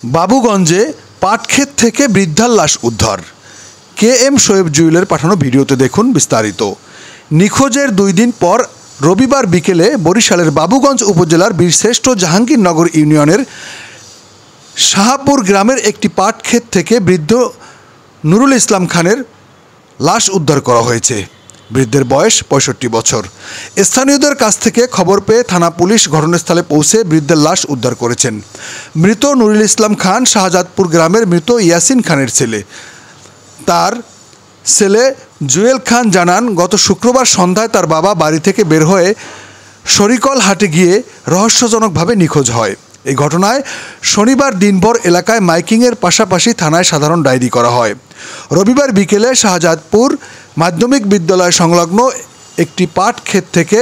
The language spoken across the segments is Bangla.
বাবুগঞ্জে পাটক্ষেত থেকে বৃদ্ধার লাশ উদ্ধার। KM শোয়েব জুয়েলের পাঠানো ভিডিওতে দেখুন বিস্তারিত। নিখোঁজের 2 দিন পর রবিবার বিকেলে বরিশালের বাবুগঞ্জ উপজেলার বীরশ্রেষ্ঠ জাহাঙ্গীরনগর ইউনিয়নের শাহপুর গ্রামের একটি পাটক্ষেত থেকে বৃদ্ধ নুরুল ইসলাম খানের লাশ উদ্ধার করা হয়েছে। বৃদ্ধের বয়স 65 বছর। স্থানীয়দের কাছ থেকে খবর পেয়ে থানা পুলিশ ঘটনাস্থলে পৌঁছে বৃদ্ধের লাশ উদ্ধার করেছেন। মৃত নুরুল ইসলাম খান শাহজাদপুর গ্রামের মৃত ইয়াসিন খানের ছেলে। তার ছেলে জুয়েল খান জানান, গত শুক্রবার সন্ধ্যায় তার বাবা বাড়ি থেকে বের হয়ে শরিকল হাটে গিয়ে রহস্যজনকভাবে নিখোঁজ হয়। এই ঘটনায় শনিবার দিনভর এলাকায় মাইকিংয়ের পাশাপাশি থানায় সাধারণ ডায়েরি করা হয়। রবিবার বিকেলে শাহজাদপুর মাধ্যমিক বিদ্যালয় সংলগ্ন একটি পাট ক্ষেত থেকে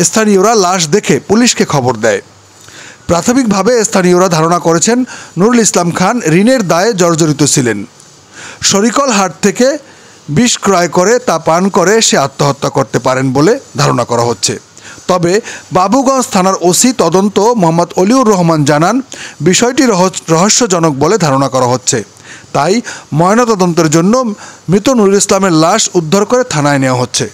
স্থানীয়রা লাশ দেখে পুলিশকে খবর দেয়। প্রাথমিকভাবে স্থানীয়রা ধারণা করেছেন নুরুল ইসলাম খান ঋণের দায়ে জর্জরিত ছিলেন। শরিকল হাট থেকে বিষ ক্রয় করে তা পান করে সে আত্মহত্যা করতে পারেন বলে ধারণা করা হচ্ছে। তবে বাবুগঞ্জ থানার ওসি তদন্ত মোহাম্মদ অলিউর রহমান জানান, বিষয়টি রহস্যজনক বলে ধারণা করা হচ্ছে। তাই ময়নাতদন্তের জন্য মৃত নুরুল ইসলামের লাশ উদ্ধার করে থানায় নেওয়া হচ্ছে।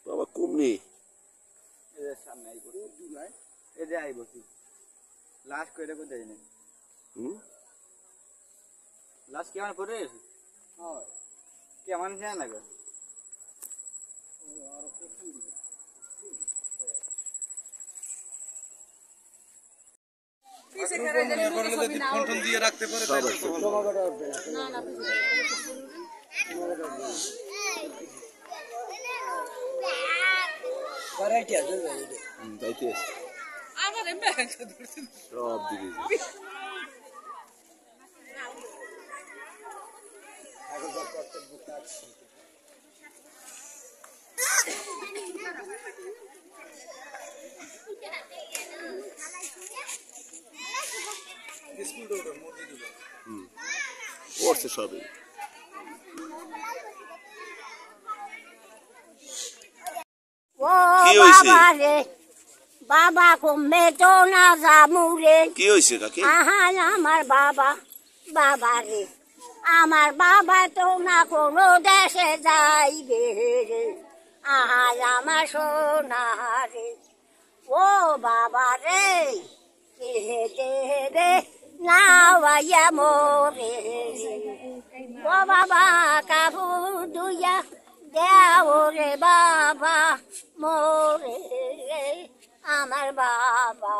বাবা কমনি এদের সামনে আই বসি জুলাই এদের আই বসি লাশ কইরা কই দেই না লাশ কেমন করে হ্যাঁ কেমন যায় না গো আর কিছু দিবে পিছে করে দেন ফোন ফোন দিয়ে রাখতে পারে না না ভ্যারাইটি আছে যাইতে আমার ব্যাগ ধরছি সব দিকে করছে সবই। ও বাবা রে বাবা কমে তো না জামুরে কি হয়েছে কাকি? আহা আমার বাবা বাবা রে আমার বাবা তো না কোনো দেশে যাইবে রে আহা আমার সোনা রে ও বাবা রে রে নাওয়া মোরে ও বাবা কাবু দুয়া দেও রে বাবা মোরে আমার বাবা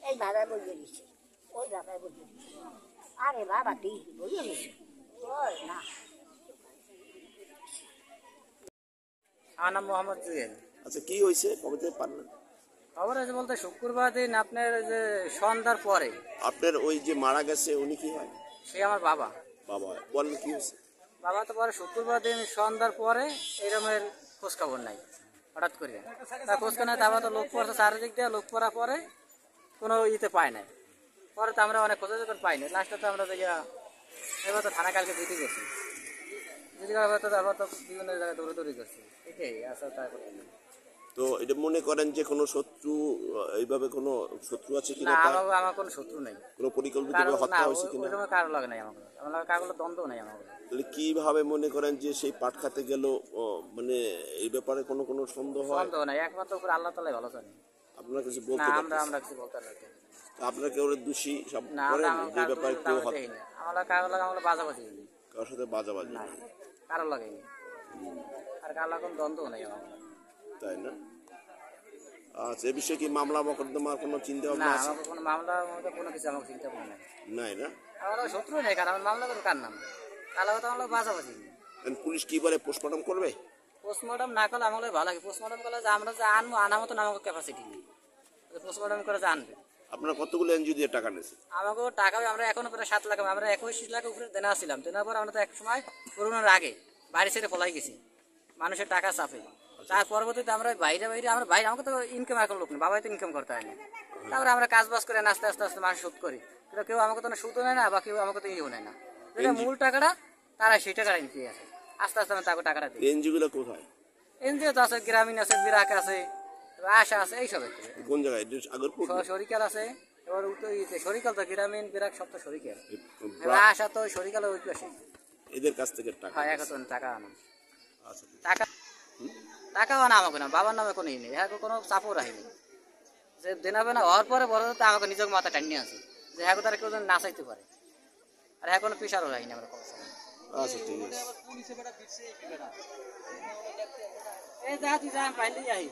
এই বাবা বলে দিচ্ছে ওই বাবা বলে দিচ্ছে আরে বাবা তুই বলে দিচ্ছে না। আমার নাম মোহাম্মদ জুয়েল। আচ্ছা কি হয়েছে কবে থেকে পারলেন? খবর আছে বলতে শুক্রবার দিন আপনার যে সন্ধ্যার পরে আপনার ওই যে মারা গেছে উনি কি হয়? সে আমার বাবা। বাবা বলেন কি হয়েছে? বাবা তো পরে শুক্রবার দিন সন্ধ্যার পরে এরমের খোঁজ খবর নাই, হঠাৎ করে তা খোঁজ খবর নাই। তারপর তো লোক পড়ছে চারিদিক দিয়ে, লোক পড়ার পরে কোনো ইতে পায় নাই। পরে তো আমরা অনেক খোঁজাখুঁজি করে পাইনি। লাস্টে তো আমরা দেখিয়া এবার তো থানা কালকে দিতে গেছি, দিতে গেলে তো তারপর তো বিভিন্ন জায়গায় দৌড়াদৌড়ি করছি। ঠিকই আচ্ছা তারপরে তো এটা মনে করেন যে কোনো শত্রু এইভাবে কোনো শত্রু আছে কিনা? না আমার কোনো শত্রু নেই, কোনো পরিকল্পিতভাবে হত্যা হয়েছে কিনা? কারো লাগে নাই, আমার কারো দ্বন্দ্ব নেই আমার। তাহলে কিভাবে মনে করেন যে সেই পাট খাতে গেল? মানে এই ব্যাপারে কোনো কোনো সন্দেহ হয়? সন্দেহ নাই, একমাত্র উপরে আল্লাহ তাআলাই ভালো জানে। আপনার কিছু না বলতে আমরা কিছু বলতে পারি না। আপনার কেউ দোষী সব না করেন যে ব্যাপারে কেউ আমরা কারো লাগে আমরা বাজাবাজি কারোর সাথে বাজাবাজি না, কারো লাগে আর কারো লাগে কোনো দ্বন্দ্ব নেই আমার, তাই না? আচ্ছা, এ বিষয়ে কি মামলা মোকদ্দমার কোনো চিন্তা না ভাবনা আছে? আমার কোনো মামলার মধ্যে কোনো কিছু আমাকে চিন্তা করি না। নাই না? আমার শত্রু নেই, কারণ আমার মামলা করে কার নাম কালো কথা আমরা বাজাবাজি। পুলিশ কি বলে পোস্টমর্টম করবে? পোস্টমর্টম না করলে আমার ভালো লাগে। পোস্টমর্টম করলে যে আমরা যে আনবো আনার মতো আমাকে ক্যাপাসিটি নেই, পোস্টমর্টম করে যে আনবে। আপনার কতগুলো এনজিও দিয়ে টাকা নিয়েছে? আমাকে টাকা আমরা এখনো প্রায় 7 লাখ, আমরা 21 লাখ উপরে দেনা ছিলাম। দেনার পর আমরা তো এক সময় করোনার আগে বাড়ি ছেড়ে পলাই গেছি মানুষের টাকা চাপে। তার পরবর্তীতে আমরা বাইরে আমরা বাইরে, আমাকে তো ইনকাম এখন লোক নেই, বাবাই তো ইনকাম করতে হয় না। তারপরে আমরা কাজ বাজ করে আস্তে আস্তে মানুষ সুদ করি, কিন্তু কেউ আমাকে তো সুদও নেয় না বা কেউ আমাকে তো ইয়েও নেয় না। যেটা মূল টাকাটা তারা সেই টাকাটা নিতে আছে। আস্তে আস্তে আমি তাকে টাকাটা দিই। এনজিও গুলো কোথায়? এনজিও তো আছে, গ্রামীণ আছে, বিরাক আছে, আশা আছে, এইসব কোন জায়গায়? আগরপুর? সরিকাল আছে। এবার সরিকাল তো গ্রামীণ বিরাক সব তো সরিকাল। আশা তো সরিকাল ওই পাশে। এদের কাছ থেকে টাকা? হ্যাঁ, এখন টাকা আনো। আচ্ছা, টাকা টাকাও আনা আমাকে না, বাবার নামে কোনো ই নেই, হ্যাঁ কোনো চাপও রাখিনি। যে দেনাবে না হওয়ার পরে বড় তো আমাকে নিজের মাথা টানিয়ে আছে যে হ্যাঁ তারা কেউ যেন না চাইতে পারে। আর হ্যাঁ কোনো প্রেশারও রাখিনি আমরা কোনো সময়। আচ্ছা, ঠিক আছে। এই যা তুই যা পাইলেই আই।